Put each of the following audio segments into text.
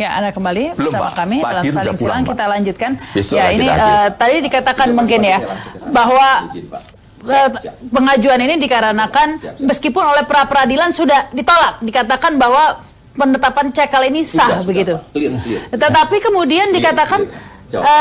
Ya, Anda kembali bersama kami dalam Saling Silang. Kita lanjutkan. Ya, ini tadi dikatakan mungkin ya bahwa pengajuan ini dikarenakan meskipun oleh pra peradilan sudah ditolak, dikatakan bahwa penetapan cekal ini sah begitu. Tetapi kemudian dikatakan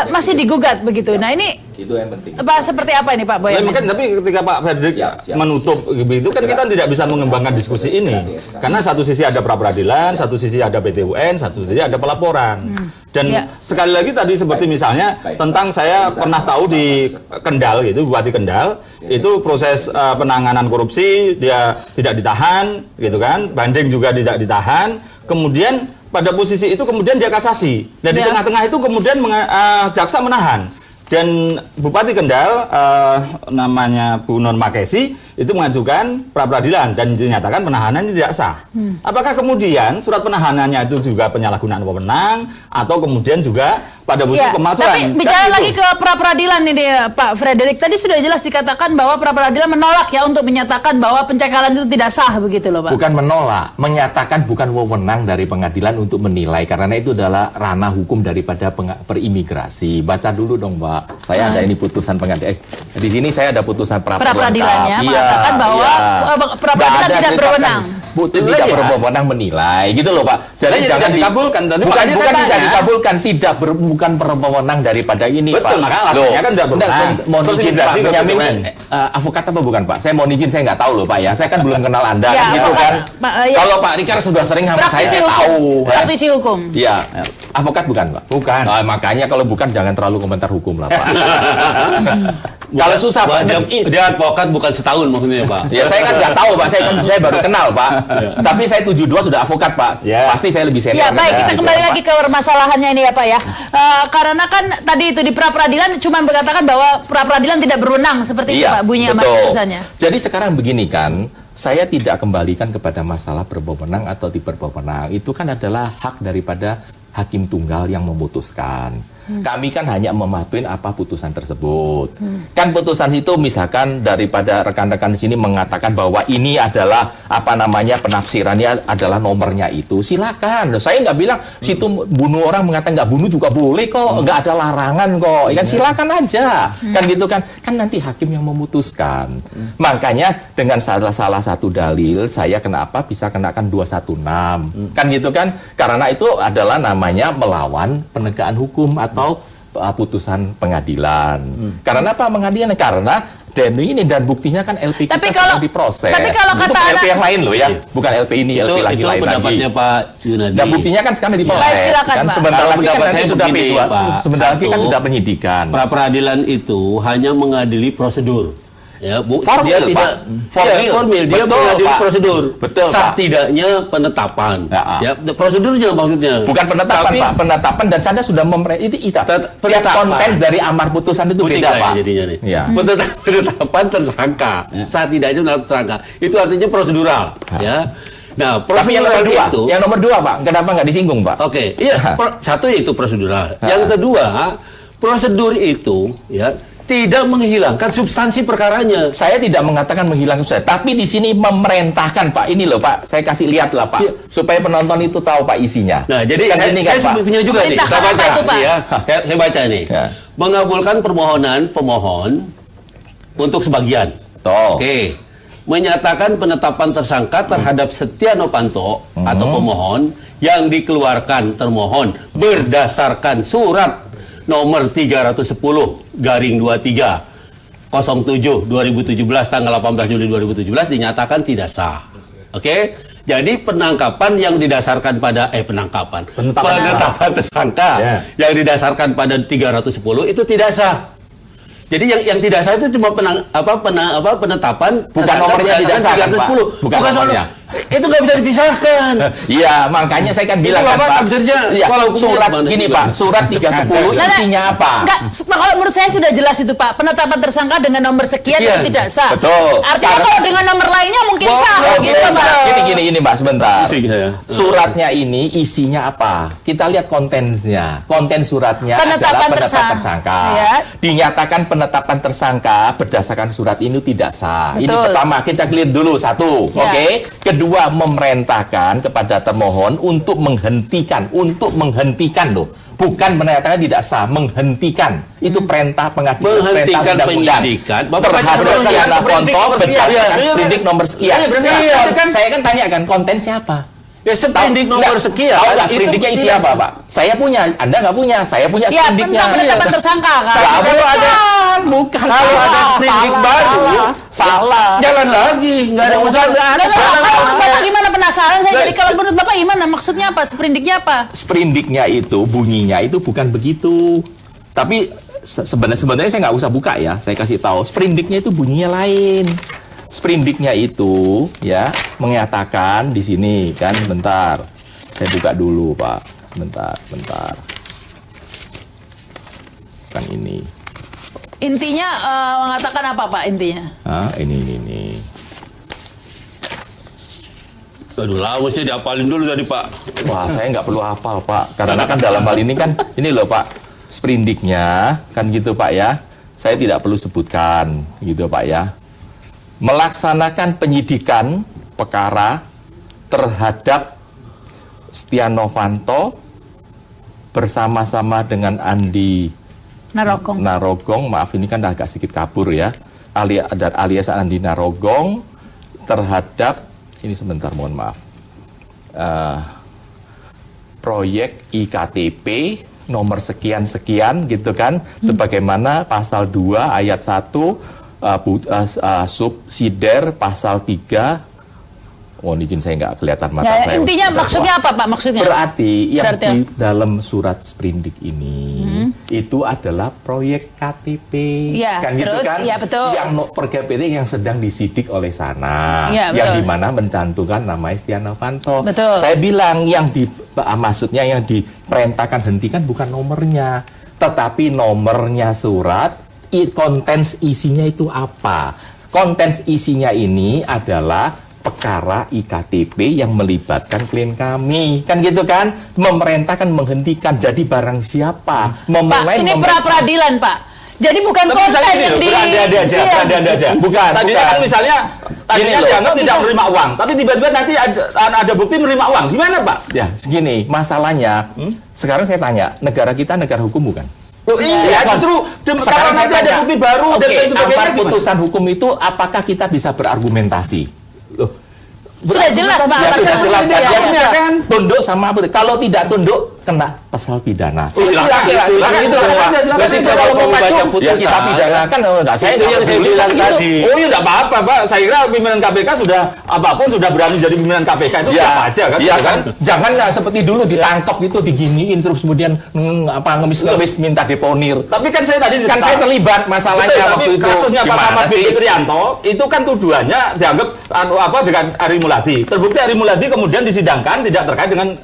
masih digugat begitu. Nah ini itu yang penting. Seperti apa ini Pak Boy? Tapi ketika Pak Fredrik menutup begitu kan kita tidak bisa mengembangkan diskusi ini. Karena satu sisi ada pra peradilan, satu sisi ada PT UN, satu sisi ada pelaporan. Dan sekali lagi tadi seperti misalnya tentang saya pernah tahu di Kendal gitu, Bupati Kendal itu proses penanganan korupsi dia tidak ditahan gitu kan, banding juga tidak ditahan. Kemudian pada posisi itu kemudian dia kasasi. Dan di tengah-tengah itu kemudian jaksa menahan. Dan Bupati Kendal namanya Bu Nur Makesi itu mengajukan pra peradilan dan dinyatakan penahanannya tidak sah. Apakah kemudian surat penahanannya itu juga penyalahgunaan wewenang atau kemudian juga pada posisi pemalsuan? Tapi bicara lagi ke pra peradilan ini Pak Fredrik, tadi sudah jelas dikatakan bahwa pra peradilan menolak ya untuk menyatakan bahwa pencekalan itu tidak sah begitu loh Pak. Bukan menolak, menyatakan bukan wewenang dari pengadilan untuk menilai karena itu adalah ranah hukum daripada perimigrasi. Baca dulu dong Mbak. Saya ada ini putusan pengadilan. Di sini saya ada putusan pra peradilannya. Mengatakan bahwa pra peradilan tidak berwenang. Tidak berwenang menilai, gitu loh Pak. Jadi jangan dikabulkan. Bukan tidak dikabulkan, bukan berwenang daripada ini Pak. Betul, maka alasannya kan tidak berwenang. Mohon izin Pak, Benyamin avokat apa bukan Pak? Saya mohon izin, saya nggak tahu loh Pak ya. Saya kan belum kenal Anda kan gitu kan. Kalau Pak Rikar sudah sering sama saya tahu. Praktisi hukum. Iya. Avokat bukan Pak? Bukan. Nah, makanya kalau bukan jangan terlalu komentar hukum lah Pak. Kalau susah Pak, dia advokat bukan setahun maksudnya Pak. Ya saya kan nggak tahu Pak, saya baru kenal Pak. Tapi saya 72 sudah avokat Pak. Pasti saya lebih senior. Ya baik, kita kembali lagi ke permasalahannya ini ya Pak ya. Karena kan tadi itu di pra peradilan cuma berkatakan bahwa pra peradilan tidak berwenang seperti itu Pak bunyi amat putusannya. Jadi sekarang begini kan, saya tidak kembalikan kepada masalah berwenang atau tidak berwenang. Itu kan adalah hak daripada hakim tunggal yang memutuskan. Kami kan hanya mematuhi apa putusan tersebut. Kan putusan itu misalkan daripada rekan-rekan di sini mengatakan bahwa ini adalah apa namanya penafsirannya adalah nomornya itu. Silakan. Saya nggak bilang situ bunuh orang mengatakan nggak bunuh juga boleh kok. Nggak ada larangan kok. Kan silakan aja. Kan gitu kan. Kan nanti hakim yang memutuskan. Makanya dengan salah satu dalil saya kenapa bisa kenakan 216. Kan gitu kan. Karena itu adalah namanya melawan penegakan hukum atau putusan pengadilan. Karena apa pengadilan? Karena ini dan buktinya kan LP kita sedang diproses. Tapi kalau kata LP yang lain loh ya, bukan LP ini, LP lagi lain lagi. Itu pendapatnya Pak Yunadi. Dan buktinya kan sekarang diproses. Baik, silakan, kan Pak. sebentar lagi kan saya sudah begini, P2. Sebentar lagi kan sudah penyidikan. Pra peradilan itu hanya mengadili prosedur. Ya, dia tidak formil, dia mengadili prosedur. Betul, sah tidaknya penetapan. Ya, prosedurnya maksudnya. Bukan penetapan, tapi, Pak. Penetapan dan Anda sudah itu konteks dari amar putusan itu beda, Pak. Jadinya nih. Ya. Penetapan tersangka. Sah tidaknya tersangka. Itu artinya prosedural, ya. Nah, tapi yang nomor dua, Pak, kenapa nggak disinggung, Pak? Oke, iya. Satu yaitu prosedural. Yang kedua, prosedur itu, ya, tidak menghilangkan substansi perkaranya. Saya tidak mengatakan menghilangkan substansi, tapi di sini memerintahkan Pak. Ini loh Pak, saya kasih lihat lah Pak, supaya penonton itu tahu Pak isinya. Nah, jadi kan saya punya juga nih, kita baca ya. Saya baca nih. Ya. Mengabulkan permohonan pemohon untuk sebagian. Oke. Menyatakan penetapan tersangka terhadap Setia Novanto atau pemohon yang dikeluarkan termohon berdasarkan surat nomor 310/23/07/2017 tanggal 18 Juli 2017 dinyatakan tidak sah. Oke? Jadi penangkapan yang didasarkan pada penetapan tersangka yang didasarkan pada 310 itu tidak sah. Jadi yang tidak sah itu cuma penetapan bukan nomornya tidak sah, 310. Bukan nomornya. Itu nggak bisa dipisahkan. Iya, makanya saya kan bilang kan Pak. Ya, surat gini Pak, surat 310 isinya apa? Enggak, kalau menurut saya sudah jelas itu Pak. Penetapan tersangka dengan nomor sekian itu tidak sah. Betul. Artinya kalau dengan nomor lainnya mungkin mungkin sah gitu, Pak. Gini Mbak, sebentar. Suratnya ini isinya apa? Kita lihat kontennya. Konten suratnya adalah penetapan tersangka. Ya. Dinyatakan penetapan tersangka berdasarkan surat ini tidak sah. Betul. Ini pertama, kita clear dulu satu. Ya. Oke. Kedua, memerintahkan kepada termohon untuk menghentikan loh. Bukan menyatakan tidak sah, menghentikan. Itu perintah pengadilan. Menghentikan penyidikan. Terhadap Setia Novanto berdasarkan sprindik nomor sekian. Saya kan tanya kan, konten siapa? Ya sprindik nomor sekian. Tahu nggak sprindiknya isi apa, Pak? Saya punya, Anda nggak punya. Saya punya sprindiknya. Ya, penetapan tersangka kan? Bukan. Kalau ada sprindik baru, salah. Jalan lagi, nggak ada masalah. Bapak gimana, penasaran saya jadi, kalau menurut Bapak gimana? Maksudnya apa? Sprindiknya apa? Sprindiknya itu bunyinya itu bukan begitu. Tapi sebenarnya saya nggak usah buka ya. Saya kasih tahu. Sprindiknya itu bunyinya lain. Sprindiknya itu ya menyatakan di sini kan, bentar. Saya buka dulu, Pak. Bentar. Kan ini. Intinya mengatakan apa, Pak, intinya? Ini. Aduh, lama sih dihafalin dulu tadi, Pak. Wah, saya nggak perlu hafal, Pak. Karena kan dalam hal ini kan, ini loh, Pak. Sprindiknya kan gitu, Pak ya. Saya tidak perlu sebutkan gitu, Pak ya. Melaksanakan penyidikan perkara terhadap Setia Novanto bersama-sama dengan Andi Narogong. Maaf, ini kan agak sedikit kabur ya. Alias Andi Narogong terhadap, ini sebentar, mohon maaf. Proyek IKTP nomor sekian-sekian gitu kan. Sebagaimana pasal 2 ayat 1 subsidiar pasal 3. Izin saya nggak kelihatan mata saya. Intinya maksudnya apa, Pak? Maksudnya berarti yang di dalam surat sprindik ini itu adalah proyek KTP, ya, kan terus, gitu kan? Ya, betul. Yang KTP yang sedang disidik oleh sana, ya, yang dimana mencantumkan nama Setia Novanto. Betul. Saya bilang maksudnya yang diperintahkan hentikan bukan nomornya, tetapi nomornya surat. Kontens isinya itu apa? Kontens isinya ini adalah perkara IKTP yang melibatkan klien kami, kan gitu kan? Memerintahkan menghentikan. Jadi barang siapa? Pak, ini pra-peradilan, Pak. Jadi bukan konten yang beranda aja. Bukan. Tadinya kan misalnya dianggap tidak menerima uang, tapi tiba-tiba nanti ada bukti menerima uang. Gimana, Pak? Ya, segini masalahnya. Sekarang saya tanya, negara kita negara hukum bukan? Iya, justru sekarang nanti ada bukti baru dan lain sebagainya. Putusan hukum itu apakah kita bisa berargumentasi? Sudah jelas, Pak. Ya, sudah jelas kan? Tunduk sama apa? Kalau tidak tunduk, kena pasal pidana. Silakan kalau mau maju ya kita pidana kan. Saya itu yang saya bilang tadi. Oh iya, tidak apa-apa, Pak. Saya kira pimpinan KPK sudah apapun sudah berani jadi pimpinan KPK itu siapa aja kan? Iya kan. Jangan seperti dulu ditangkap itu diginiin terus kemudian ngemis minta deponir. Tapi kan saya tadi kan saya terlibat masalahnya waktu itu. Kasusnya Pak Samad Binti Trianto itu kan tuduhannya dianggap dengan Ari Muladi. Terbukti Ari Muladi kemudian disidangkan tidak terkait dengan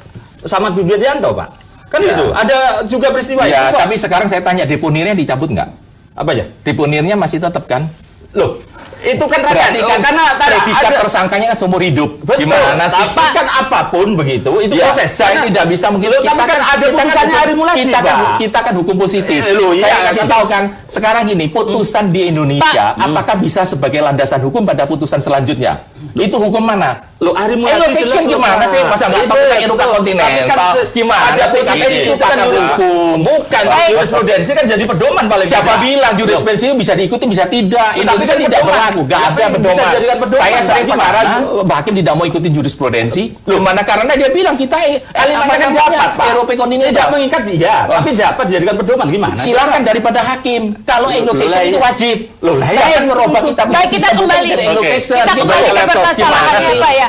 Samad Binti Trianto, Pak. Kan itu ada juga peristiwa ya, itu. Tapi sekarang saya tanya, deponirnya dicabut nggak? Apa ya? Deponirnya masih tetap kan? Loh, itu kan berarti karena predikat tersangkanya kan seumur hidup. Betul. Gimana sih? Tapi kan apapun begitu, itu proses. Saya tidak bisa mungkin. Tapi kan ada putusannya Ari Muladi, kita kan hukum positif. Saya kasih tahu kan, sekarang gini, putusan di Indonesia, apakah bisa sebagai landasan hukum pada putusan selanjutnya? Itu hukum mana? Ari Muladi section gimana sih? Masa nggak pakai Eropa kontinental? Gimana sih? Itu kan hukum. Bukan. Jurisprudensi kan jadi pedoman paling. Siapa bilang jurisprudensi bisa diikuti, bisa tidak? Indonesia tidak berlaku. Nggak ada pedoman. Saya sering perkara hakim tidak mau ikuti jurisprudensi. Gimana? Karena dia bilang kita kan dapat, Pak. Eropa kontinental tidak mengikat dia, tapi dapat dijadikan pedoman. Gimana? Silakan daripada hakim. Kalau Indonesia itu wajib. Saya merubah kita. Baik, kita kembali. Kita kembali ke permasalahannya, Pak ya.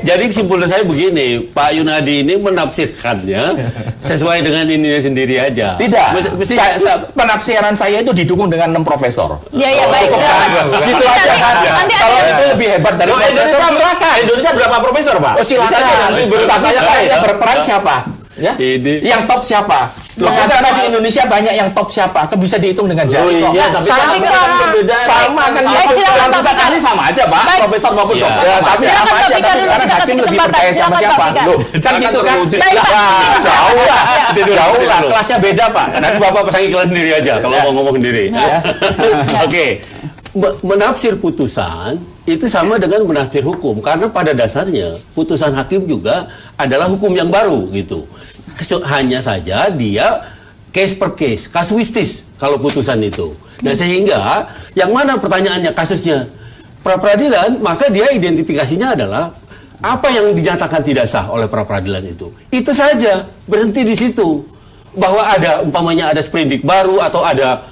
Jadi kesimpulan saya begini, Pak Yunadi ini menafsirkannya sesuai dengan ininya sendiri aja. Tidak. Penafsiran saya itu didukung dengan 6 profesor. Iya, baik. Gitu aja. Kalau itu lebih hebat dari profesor, silakan. Indonesia berapa profesor, Pak? Silakan. Berperan siapa? Ya? Yang top siapa? Karena di Indonesia banyak yang top siapa? Bisa dihitung dengan jari. Tapi sama kan. sama aja, Pak. Baik. Profesor maupun dokter. Ya, tapi sama aja. Tapi sekarang hakim lebih percaya sama siapa? Loh, kan gitu kan? Jauh lah. Kelasnya beda, Pak. Nanti Bapak pasang iklan sendiri aja kalau mau ngomong sendiri. Oke. Menafsir putusan itu sama dengan menafsir hukum, karena pada dasarnya putusan hakim juga adalah hukum yang baru gitu. Hanya saja dia case per case, kasuistis kalau putusan itu. Dan sehingga yang mana pertanyaannya kasusnya pra peradilan, maka dia identifikasinya adalah apa yang dinyatakan tidak sah oleh pra peradilan itu. Itu saja, berhenti di situ. Bahwa ada umpamanya ada sprindik baru atau ada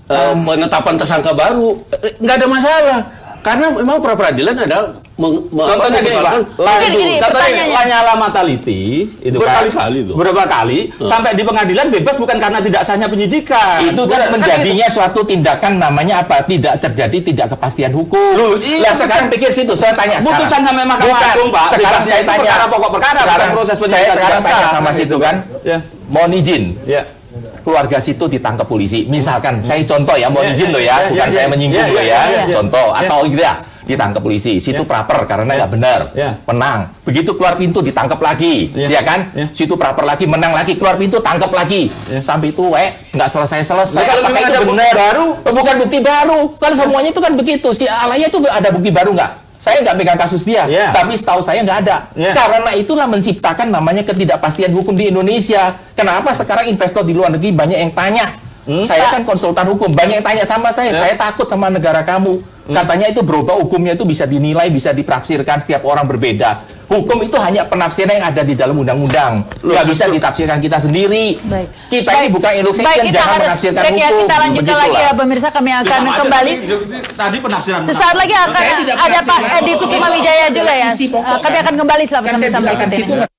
penetapan tersangka baru, nggak ada masalah. Karena memang pra peradilan ada contohnya gini, Pak. Contohnya Lanyala Mataliti itu berkali-kali itu. Berapa kali sampai di pengadilan bebas bukan karena tidak sahnya penyidikan. Itu kan menjadinya suatu tindakan namanya apa? Tidak terjadi tidak kepastian hukum. Loh, iya, sekarang pikir situ, saya tanya sekarang. Putusan sampai Mahkamah Agung, Pak. Sekarang saya tanya perkara pokok perkara, sekarang proses saya penyidikan. sekarang tanya sama situ kan. Ya. Mohon izin. Ya. Keluarga situ ditangkap polisi. Misalkan, saya contoh ya, mohon izin loh ya, bukan saya menyinggung loh ya. Contoh, atau gitu ya, ditangkap polisi. Situ praper karena nggak benar, menang. Begitu keluar pintu ditangkap lagi, ya kan? Situ praper lagi, menang lagi, keluar pintu tangkap lagi. Sampai itu, nggak selesai-selesai. Apakah itu benar? Baru? Bukan bukti baru. Kan semuanya itu kan begitu. Si Alaya itu ada bukti baru nggak? Saya nggak pegang kasus dia, tapi setahu saya nggak ada. Karena itulah menciptakan namanya ketidakpastian hukum di Indonesia. Kenapa sekarang investor di luar negeri banyak yang tanya? Saya kan konsultan hukum, banyak yang tanya sama saya takut sama negara kamu. Katanya itu berubah hukumnya itu bisa dinilai, bisa ditafsirkan, setiap orang berbeda. Hukum itu hanya penafsiran yang ada di dalam undang-undang. Nggak bisa ditafsirkan kita sendiri. Kita ini bukan Indonesia, jangan menafsirkan hukum. Kita lanjutkan lagi ya, pemirsa, kami akan kembali. Tadi penafsiran. Sesaat lagi akan ada Pak Edi Kusuma Wijaya juga ya. Kami akan kembali setelah bersama-sama berikut ini.